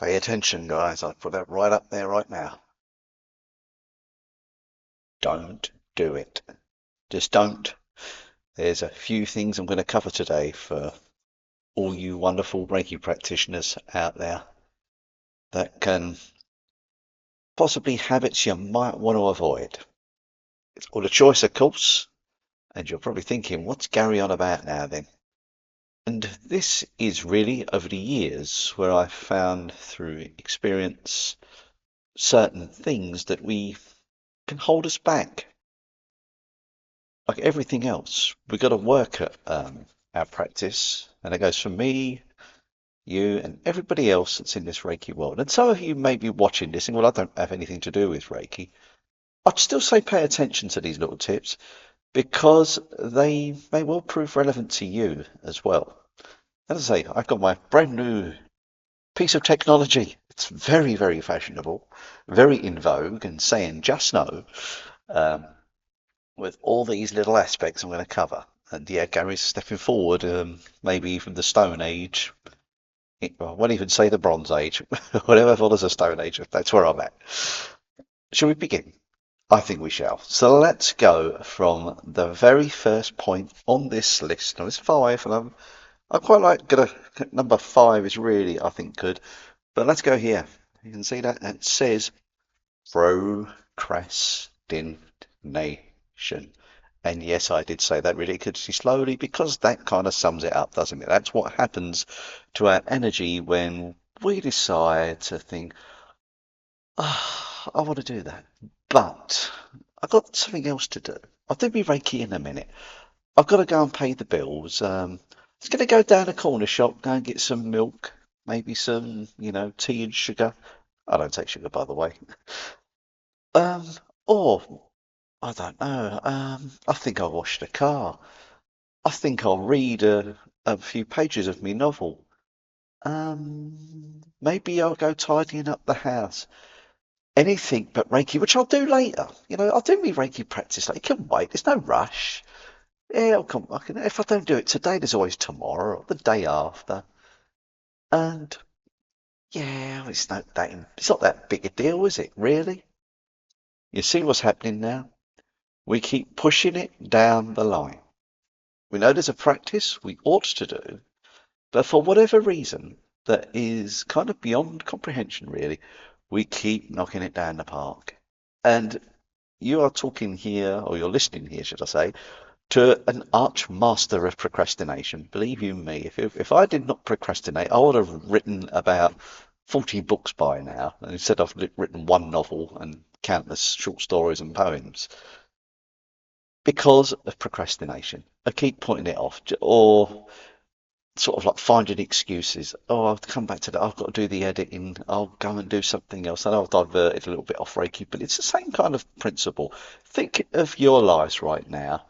Pay attention, guys. I'll put that right up there right now. Don't do it. Just don't. There's a few things I'm going to cover today for all you wonderful Reiki practitioners out there that can possibly habits you might want to avoid. It's all a choice, of course, and you're probably thinking, what's Gary on about now then? And this is really over the years where I've found through experience certain things that we can hold us back. Like everything else, we've got to work at our practice, and it goes for me, you, and everybody else that's in this Reiki world. And some of you may be watching this and, well, I don't have anything to do with Reiki. I'd still say pay attention to these little tips because they may well prove relevant to you as well. As I say, I've got my brand new piece of technology. It's very, very fashionable, very in vogue, and saying just no. Um, with all these little aspects I'm going to cover. And yeah, Gary's stepping forward, maybe from the Stone Age. I won't even say the Bronze Age, whatever follows the Stone Age. That's where I'm at. Shall we begin? I think we shall. So let's go from the very first point on this list. Now it's 5, and I quite like number 5 is really, I think, good. But let's go here. You can see that it says procrastination. And yes, I did say that really slowly because that kind of sums it up, doesn't it? That's what happens to our energy when we decide to think, I want to do that, but I've got something else to do. I'll do my Reiki in a minute. I've got to go and pay the bills. I was going to go down a corner shop, go and get some milk, maybe some, tea and sugar. I don't take sugar, by the way. Um, or I don't know. I think I'll wash the car. I think I'll read a few pages of my novel. Maybe I'll go tidying up the house. Anything but Reiki, which I'll do later. I'll do my Reiki practice later. It can wait. There's no rush. Yeah, I'll come. If I don't do it today, there's always tomorrow or the day after. And yeah, it's not that big a deal, is it? Really? You see what's happening now? We keep pushing it down the line. We know there's a practice we ought to do, but for whatever reason that is kind of beyond comprehension, really, we keep knocking it down the park. And you are talking here, or you're listening here, should I say, to an arch master of procrastination. Believe you me, if I did not procrastinate, I would have written about 40 books by now. And instead, I've written one novel and countless short stories and poems because of procrastination. I keep putting it off, or sort of like finding excuses. Oh, I'll come back to that. I've got to do the editing. I'll go and do something else. I know I've diverted a little bit off Reiki, but it's the same kind of principle. Think of your lives right now,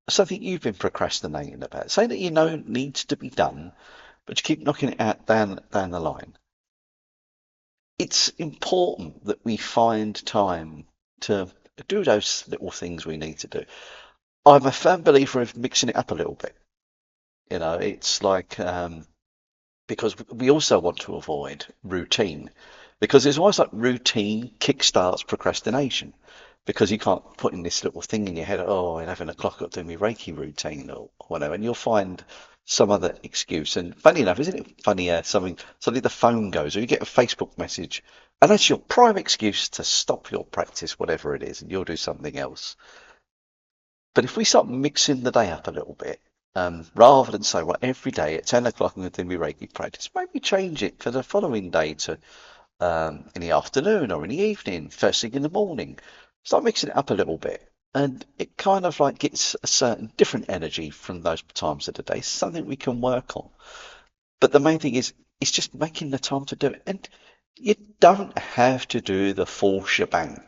something you've been procrastinating about, something that you know needs to be done, but you keep knocking it out down the line. It's important that we find time to do those little things we need to do. I'm a firm believer of mixing it up a little bit. It's like because we also want to avoid routine, because it's almost like routine kickstarts procrastination, because you can't put in this little thing in your head, oh, 11 o'clock I've got to do my Reiki routine or whatever, and you'll find some other excuse. And funny enough, isn't it funny, suddenly the phone goes or you get a Facebook message, and that's your prime excuse to stop your practice, whatever it is, and you'll do something else. But if we start mixing the day up a little bit, rather than say, well, every day at 10 o'clock I'm going to do my Reiki practice, maybe change it for the following day to in the afternoon or in the evening, first thing in the morning. Start mixing it up a little bit. And it kind of like gets a certain different energy from those times of the day, something we can work on. But the main thing is, it's just making the time to do it. And you don't have to do the full shebang.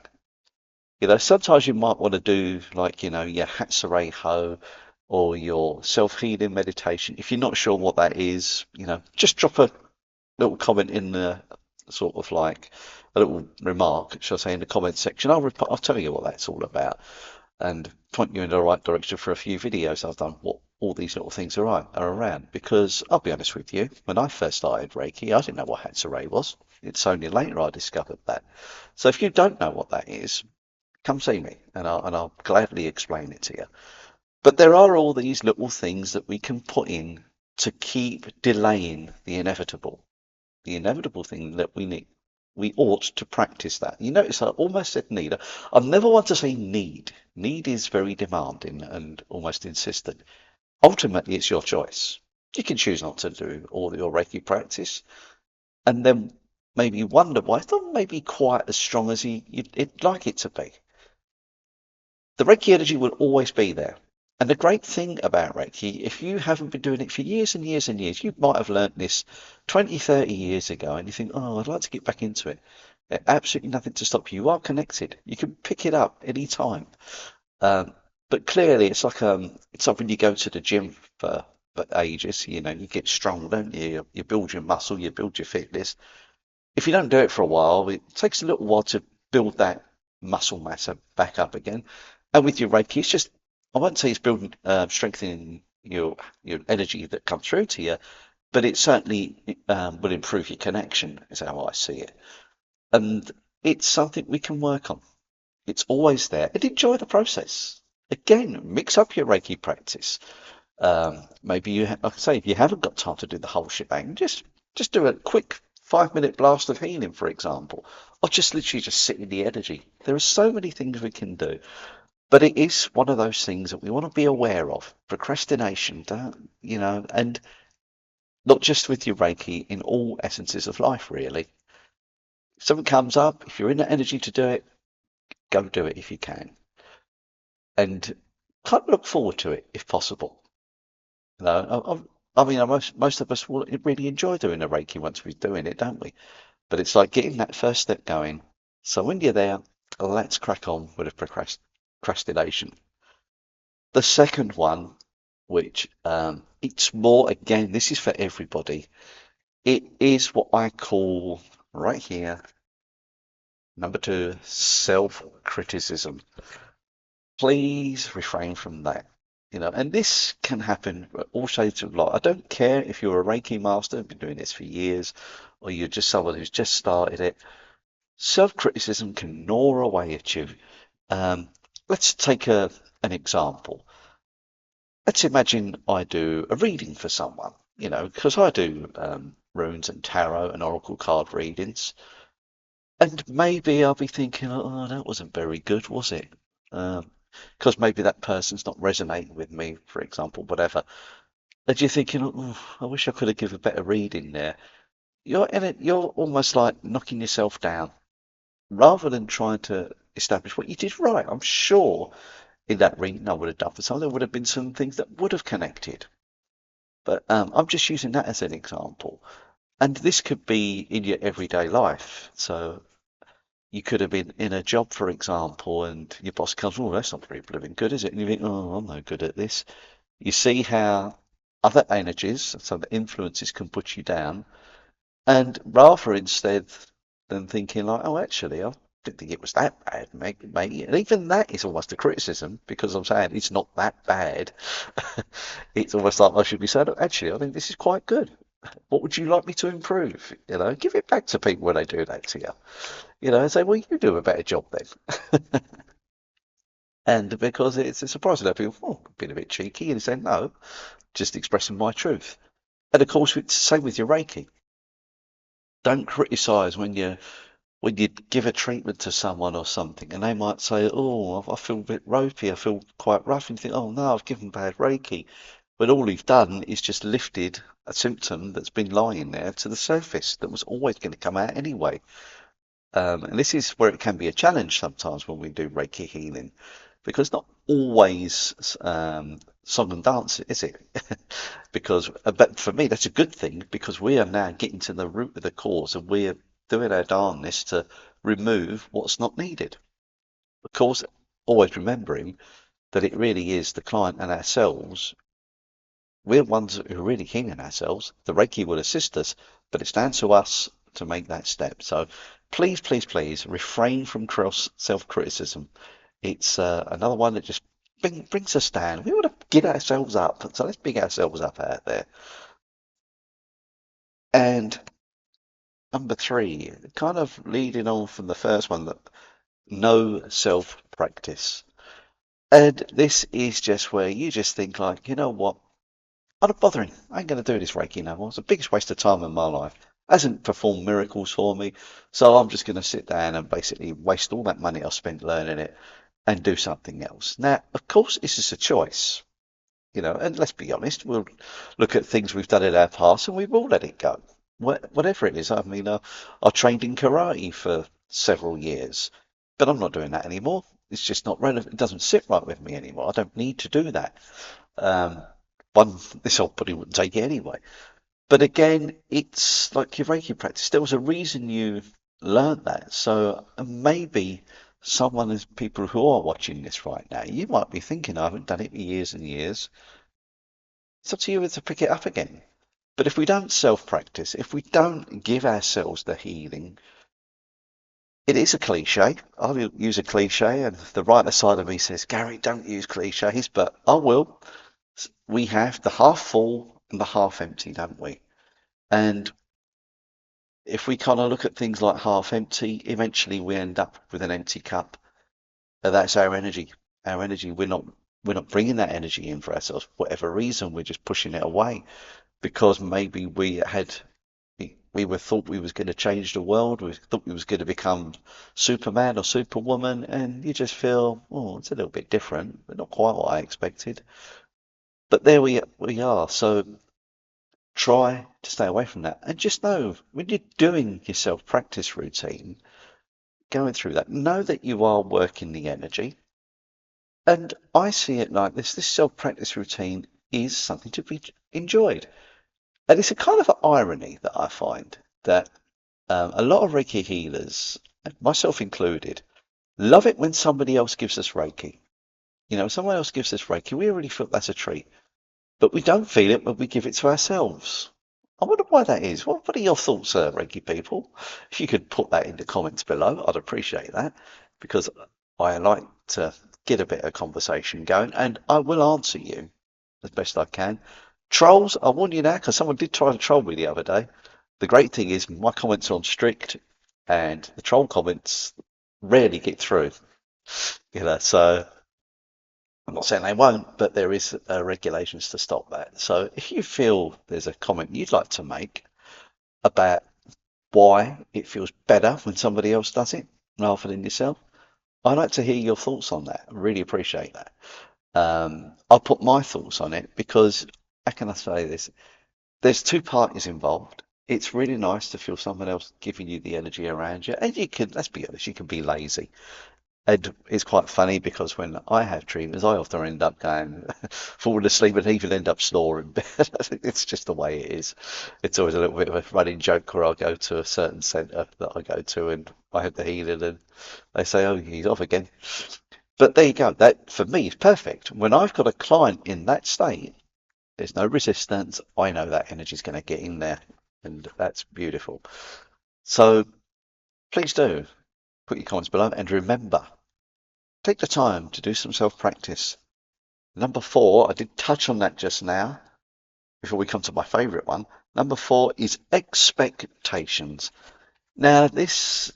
Sometimes you might want to do like, your Hatsure Ho or your self-healing meditation. If you're not sure what that is, just drop a little comment in the sort of like a little remark, shall I say, in the comment section. I'll tell you what that's all about and point you in the right direction for a few videos I've done what all these little things are around. Because I'll be honest with you, when I first started Reiki, I didn't know what Hatsure was. It's only later I discovered that. So if you don't know what that is, come see me and I'll gladly explain it to you. But there are all these little things that we can put in to keep delaying the inevitable thing that we need. We ought to practice that. You notice I almost said need. I never want to say need. Need is very demanding and almost insistent. Ultimately, it's your choice. You can choose not to do all your Reiki practice and then maybe wonder why it's not maybe quite as strong as you'd like it to be. The Reiki energy will always be there. And the great thing about Reiki, if you haven't been doing it for years and years and years, you might have learnt this 20, 30 years ago, and you think, oh, I'd like to get back into it. Absolutely nothing to stop you. You are connected. You can pick it up any time. Um, but clearly, it's like when you go to the gym for ages. You know, you get strong, don't you? You build your muscle, you build your fitness. If you don't do it for a while, it takes a little while to build that muscle mass back up again. And with your Reiki, it's just, I won't say it's building, strengthening your energy that comes through to you, but it certainly will improve your connection, is how I see it. And it's something we can work on. It's always there. And enjoy the process. Again, mix up your Reiki practice. Maybe like I say, if you haven't got time to do the whole shebang, just do a quick 5 minute blast of healing, for example, or just literally just sit in the energy. There are so many things we can do, but it is one of those things that we want to be aware of. Procrastination, don't, and not just with your Reiki, in all essences of life, really. If something comes up, if you're in the energy to do it, go do it if you can, and kind of look forward to it if possible. I mean, most of us will really enjoy doing a Reiki once we're doing it, don't we? But it's like getting that first step going. So when you're there, let's crack on with the procrastination. The second one, which it's more, again, this is for everybody. It is what I call right here, number two, self-criticism. Please refrain from that. And this can happen all shades of light. I don't care if you're a Reiki master, been doing this for years, or you're just someone who's just started it. Self-criticism can gnaw away at you. Um, let's take an example. Let's imagine I do a reading for someone, because I do runes and tarot and oracle card readings. And maybe I'll be thinking, oh, that wasn't very good, was it? Because maybe that person's not resonating with me, for example, whatever. And you're thinking, oh, I wish I could have given a better reading there. You're almost like knocking yourself down rather than trying to establish what you did right. I'm sure in that reading I would have done for some, there would have been some things that would have connected. But I'm just using that as an example. And this could be in your everyday life. So you could have been in a job, for example, and your boss comes, oh, that's not very blooming good, is it? And you think, oh, I'm no good at this. You see how other energies, so the influences can put you down. And rather instead than thinking like, oh, actually, I didn't think it was that bad, maybe. And even that is almost a criticism because I'm saying it's not that bad. It's almost like I should be saying, "Oh, actually, I think this is quite good. What would you like me to improve? Give it back to people when they do that to you. And say, well, you do a better job then. And because it's surprising that people, oh, been a bit cheeky, and say, no, just expressing my truth. And of course, it's the same with your Reiki. Don't criticize when you give a treatment to someone or something, and they might say, oh, I feel a bit ropey, I feel quite rough, and you think, oh no, I've given bad Reiki. But all you've done is just lifted a symptom that's been lying there to the surface that was always going to come out anyway. And this is where it can be a challenge sometimes when we do Reiki healing, because not always song and dance, is it? Because, but for me, that's a good thing because we are now getting to the root of the cause and we're doing our darndest to remove what's not needed. Of course, always remembering that it really is the client and ourselves. We're ones who are really healing ourselves. The Reiki will assist us, but it's down to us to make that step. So please, please, please refrain from cross self-criticism. It's another one that just brings us down. We want to get ourselves up. So let's big ourselves up out there. And number three, kind of leading on from the first one, that no self-practice. And this is just where you just think like, you know what? I'm not bothering. I ain't going to do this Reiki no more. It's the biggest waste of time in my life. Hasn't performed miracles for me. So I'm just going to sit down and basically waste all that money I spent learning it and do something else. Now, of course, this is a choice, and let's be honest, we'll look at things we've done in our past and we will let it go. Whatever it is. I mean, I trained in karate for several years, but I'm not doing that anymore. It's just not relevant. It doesn't sit right with me anymore. I don't need to do that. Um, one, this old body wouldn't take it anyway. But again, it's like your Reiki practice. There was a reason you learned that. So maybe people who are watching this right now, you might be thinking, I haven't done it for years and years. It's up to you to pick it up again. But if we don't self-practice, if we don't give ourselves the healing, it is a cliche. I'll use a cliche, and the writer side of me says, Gary, don't use cliches, but I will. We have the half full and the half empty, don't we? And if we kind of look at things like half empty, eventually we end up with an empty cup. And that's our energy. Our energy, we're not bringing that energy in for ourselves for whatever reason. We're just pushing it away because maybe we were thought we was going to change the world. We thought we was going to become Superman or Superwoman, and you just feel, oh, it's a little bit different, but not quite what I expected. But there we are. So try to stay away from that, and just know when you're doing your self-practice routine, going through that, know that you are working the energy. And I see it like this self-practice routine is something to be enjoyed. And it's a kind of an irony that I find that a lot of Reiki healers, myself included, love it when somebody else gives us Reiki. Someone else gives us Reiki, we already feel that's a treat. But we don't feel it when we give it to ourselves. I wonder why that is. What are your thoughts, Reiki people? If you could put that in the comments below, I'd appreciate that because I like to get a bit of conversation going and I will answer you as best I can. Trolls, I warn you now because someone did try to troll me the other day. The great thing is my comments are on strict and the troll comments rarely get through. So I'm not saying they won't, but there is regulations to stop that. So if you feel there's a comment you'd like to make about why it feels better when somebody else does it rather than yourself, I'd like to hear your thoughts on that. I really appreciate that. I'll put my thoughts on it because how can I say this? There's two parties involved. It's really nice to feel someone else giving you the energy around you, and you can, let's be honest, you can be lazy. And it's quite funny because when I have treatments, I often end up going falling asleep and even end up snoring. It's just the way it is. It's always a little bit of a running joke where I'll go to a certain centre that I go to and I have the healing and they say, oh, he's off again. But there you go. That for me is perfect. When I've got a client in that state, there's no resistance. I know that energy is going to get in there and that's beautiful. So please do put your comments below and remember, take the time to do some self-practice. Number four, I did touch on that just now before we come to my favourite one. Number four is expectations. Now, this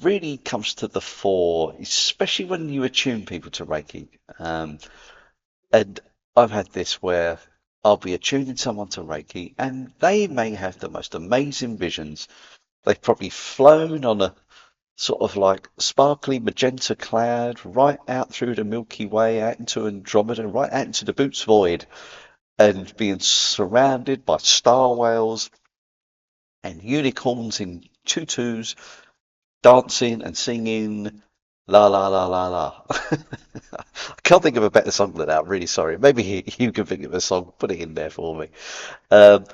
really comes to the fore, especially when you attune people to Reiki. And I've had this where I'll be attuning someone to Reiki and they may have the most amazing visions. They've probably flown on a sort of like sparkly magenta cloud right out through the Milky Way, out into Andromeda, right out into the Boots Void, and being surrounded by star whales and unicorns in tutus, dancing and singing la la la la la. I can't think of a better song than that. I'm really sorry. Maybe you can think of a song, put it in there for me. Um,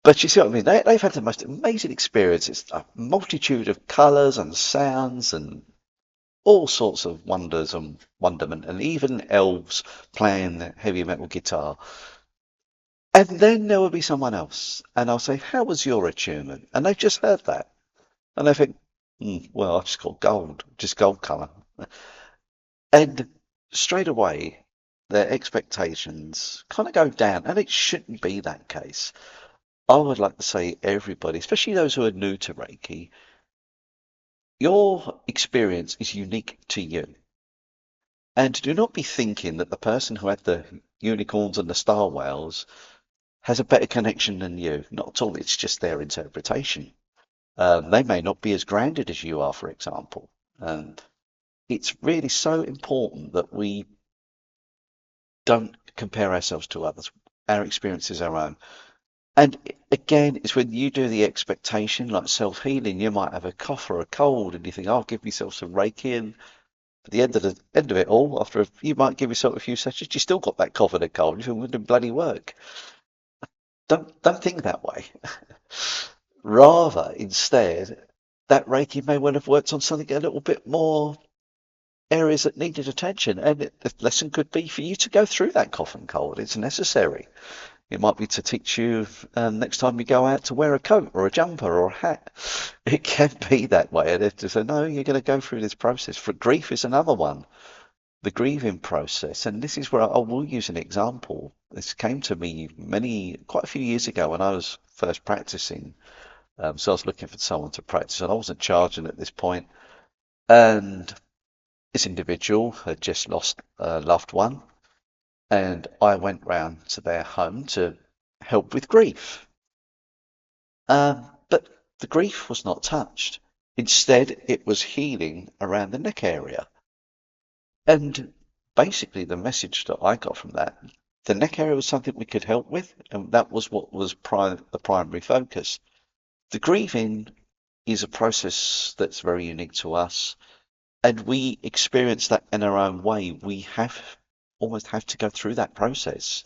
but you see what I mean? They've had the most amazing experiences, a multitude of colours and sounds and all sorts of wonders and wonderment, and even elves playing the heavy metal guitar. And then there will be someone else, and I'll say, "How was your attunement?" And they've just heard that, and they think, "Well, I just got gold, just gold colour." And straight away, their expectations kind of go down, and it shouldn't be that case. I would like to say everybody, especially those who are new to Reiki, your experience is unique to you. And do not be thinking that the person who had the unicorns and the star whales has a better connection than you. Not at all. It's just their interpretation. They may not be as grounded as you are, for example. And it's really so important that we don't compare ourselves to others. Our experience is our own. And again, it's when you do the expectation, like self-healing, you might have a cough or a cold, and you think, "I'll give myself some Reiki," and at the end of it all, you might give yourself a few sessions, you still got that cough and a cold. You think, "It didn't bloody work." Don't think that way. Rather, instead, that Reiki may well have worked on something a little bit more areas that needed attention, and the lesson could be for you to go through that cough and cold. It's necessary. It might be to teach you next time you go out to wear a coat or a jumper or a hat. It can be that way. And if to say, no, you're going to go through this process. For grief is another one, the grieving process. And this is where I will use an example. This came to me quite a few years ago when I was first practicing. So I was looking for someone to practice, and I wasn't charging at this point. And this individual had just lost a loved one, and I went round to their home to help with grief. But the grief was not touched. Instead, it was healing around the neck area. And basically, the message that I got from that, the neck area was something we could help with, and that was what was the primary focus. The grieving is a process that's very unique to us, and we experience that in our own way. We almost have to go through that process.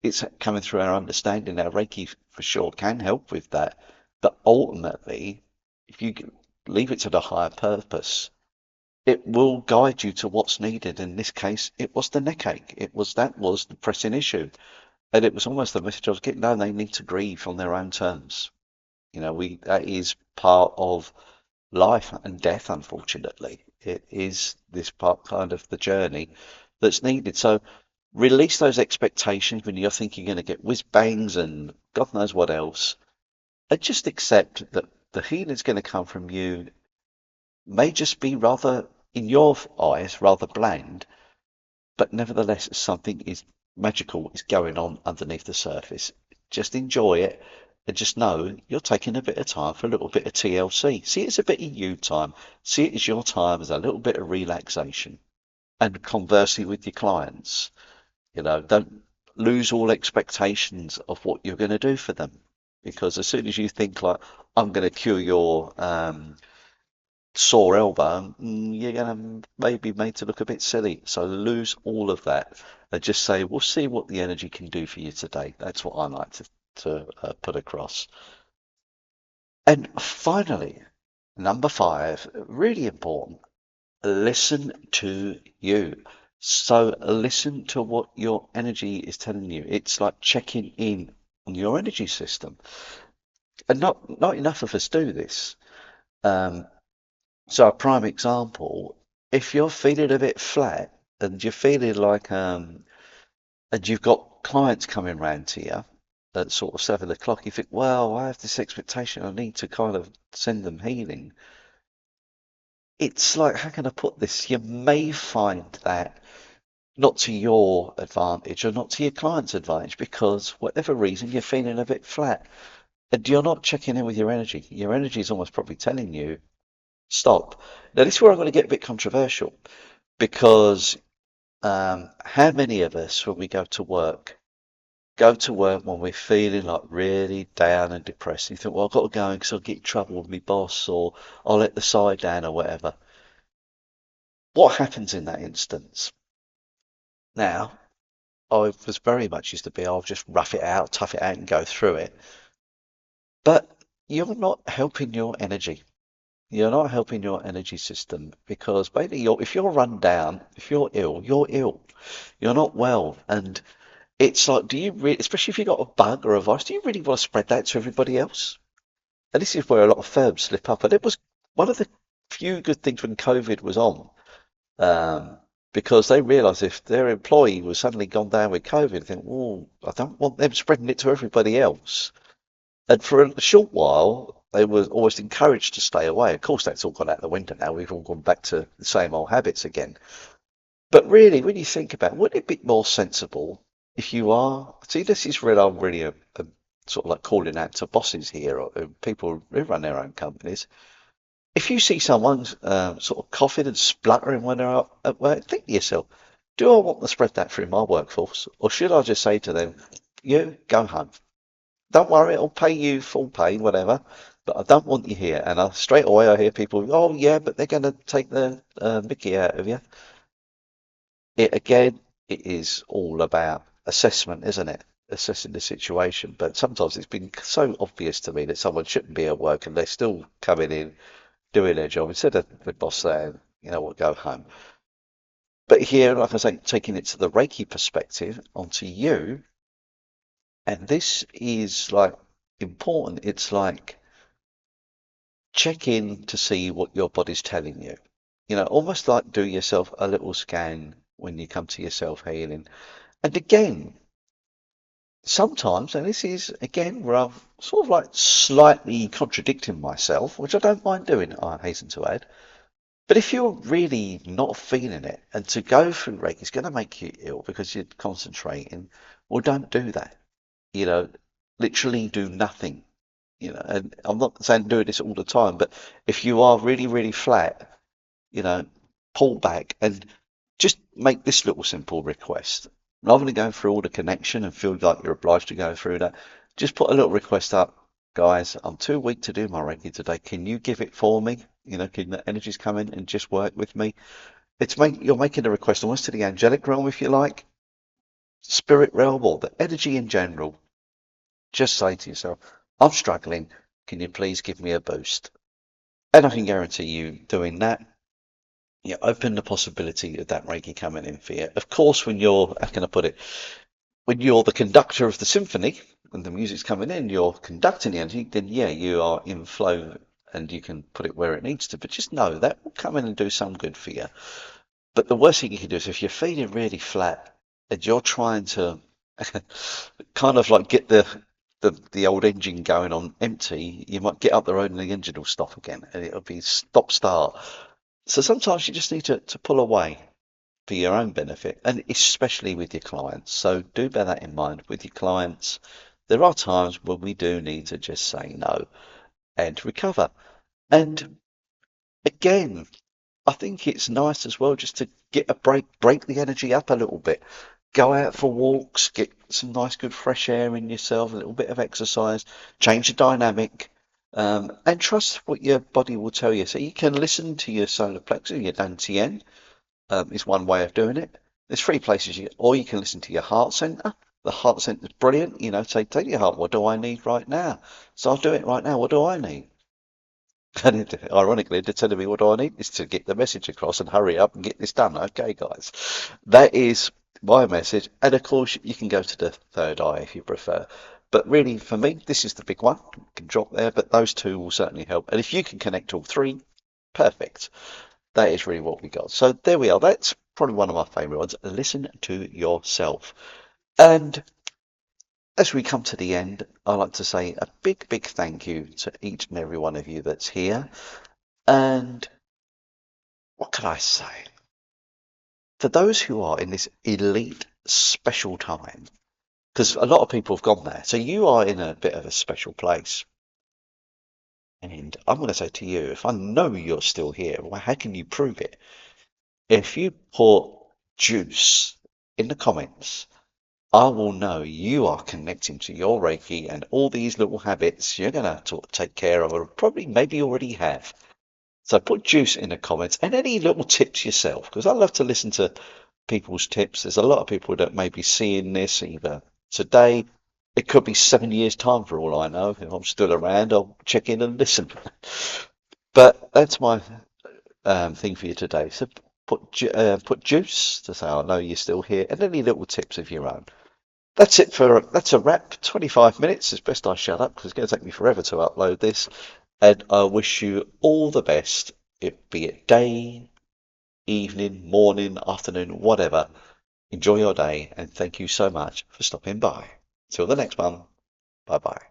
It's coming through our understanding. Now, Reiki for sure can help with that, but ultimately, if you leave it to the higher purpose, it will guide you to what's needed. In this case, it was the neck ache. That was the pressing issue, and it was almost the message I was getting. No, they need to grieve on their own terms. That is part of life and death, unfortunately. It is this part kind of the journey that's needed. So release those expectations when you're thinking you're going to get whiz bangs and God knows what else. And just accept that the healing is going to come from you, may just be rather, in your eyes, rather bland, but nevertheless, something is magical is going on underneath the surface. Just enjoy it and just know you're taking a bit of time for a little bit of TLC. See it as a bit of you time. See it as your time as a little bit of relaxation. And conversely with your clients, don't lose all expectations of what you're going to do for them. Because as soon as you think like, I'm going to cure your sore elbow, you're going to maybe made to look a bit silly. So lose all of that and just say, we'll see what the energy can do for you today. That's what I like to put across. And finally, number 5, really important, listen to you. So listen to what your energy is telling you. It's like checking in on your energy system. And not enough of us do this. Um, So a prime example, if you're feeling a bit flat and you're feeling like and you've got clients coming round to you at sort of 7 o'clock, you think, well, I have this expectation, I need to kind of send them healing. It's like, how can I put this? You may find that not to your advantage or not to your client's advantage because whatever reason you're feeling a bit flat and you're not checking in with your energy. Your energy is almost probably telling you, stop. Now, this is where I'm going to get a bit controversial because how many of us, when we go to work when we're feeling like really down and depressed? And you think, well, I've got to go because I'll get in trouble with my boss or I'll let the side down or whatever. What happens in that instance? Now, I was very much used to be, I'll just rough it out, tough it out and go through it. But you're not helping your energy. You're not helping your energy system because basically if you're run down, if you're ill, you're ill. You're not well. And it's like, do you really, especially if you've got a bug or a virus, do you really want to spread that to everybody else? And this is where a lot of firms slip up. And it was one of the few good things when COVID was on, um, because they realised if their employee was suddenly gone down with COVID, they think, oh, I don't want them spreading it to everybody else. And for a short while, they were always encouraged to stay away. Of course, that's all gone out the window now. We've all gone back to the same old habits again. But really, when you think about it, wouldn't it be more sensible if you are, see, this is where I'm really a sort of like calling out to bosses here or people who run their own companies. If you see someone sort of coughing and spluttering when they're out at work, think to yourself, do I want to spread that through my workforce? Or should I just say to them, you go home? Don't worry, I'll pay you full pay, whatever, but I don't want you here. And straight away I hear people, oh yeah, but they're going to take the mickey out of you. It again, it is all about assessment, isn't it? Assessing the situation. But sometimes it's been so obvious to me that someone shouldn't be at work and they're still coming in doing their job instead of the boss saying, you know what, go home. But here, like I say, taking it to the Reiki perspective onto you, and this is like important. It's like check in to see what your body's telling you. You know, almost like do yourself a little scan when you come to your self healing. And again, sometimes, and this is again where I'm sort of like slightly contradicting myself, which I don't mind doing, I hasten to add. But if you're really not feeling it, and to go through Reiki is going to make you ill because you're concentrating, well, don't do that. You know, literally do nothing. You know, and I'm not saying do this all the time, but if you are really, really flat, you know, pull back and just make this little simple request. Rather than going through all the connection and feel like you're obliged to go through that, just put a little request up. Guys, I'm too weak to do my Reiki today. Can you give it for me? You know, can the energies come in and just work with me? You're making a request almost to the angelic realm, if you like, spirit realm, or the energy in general. Just say to yourself, I'm struggling. Can you please give me a boost? And I can guarantee you doing that, you open the possibility of that Reiki coming in for you. Of course, when you're, how can I put it, when you're the conductor of the symphony and the music's coming in, you're conducting the energy, then yeah, you are in flow and you can put it where it needs to. But just know that will come in and do some good for you. But the worst thing you can do is if you're feeling really flat and you're trying to kind of like get the old engine going on empty, you might get up the road and the engine will stop again and it'll be stop start. So sometimes you just need to pull away for your own benefit, and especially with your clients. So do bear that in mind with your clients. There are times when we do need to just say no and recover. And again, I think it's nice as well just to get a break the energy up a little bit. Go out for walks, get some nice good fresh air in yourself, a little bit of exercise, change the dynamic, and trust what your body will tell you. So you can listen to your solar plexus, your dantian, is one way of doing it. There's three places or you can listen to your heart center. The heart center is brilliant. You know, say, take your heart. What do I need right now? So I'll do it right now. What do I need? And ironically, they're telling me what do I need is to get the message across and hurry up and get this done. Okay, guys, that is my message. And of course, you can go to the third eye if you prefer. But really, for me, this is the big one. You can drop there, but those two will certainly help. And if you can connect all three, perfect. That is really what we got. So there we are. That's probably one of my favorite ones. Listen to yourself. And as we come to the end, I'd like to say a big, big thank you to each and every one of you that's here. And what can I say? For those who are in this elite special time, because a lot of people have gone there, so you are in a bit of a special place. And I'm going to say to you, if I know you're still here, well, how can you prove it? If you put juice in the comments, I will know you are connecting to your Reiki and all these little habits you're going to take care of, or probably maybe already have. So put juice in the comments and any little tips yourself, because I love to listen to people's tips. There's a lot of people that may be seeing this either today. It could be 7 years' time for all I know. If I'm still around, I'll check in and listen. But that's my thing for you today. So put juice to say I know you're still here, and any little tips of your own. That's a wrap. 25 minutes. It's best I shut up because it's going to take me forever to upload this. And I wish you all the best, be it day, evening, morning, afternoon, whatever. Enjoy your day, and thank you so much for stopping by. Till the next one. Bye bye.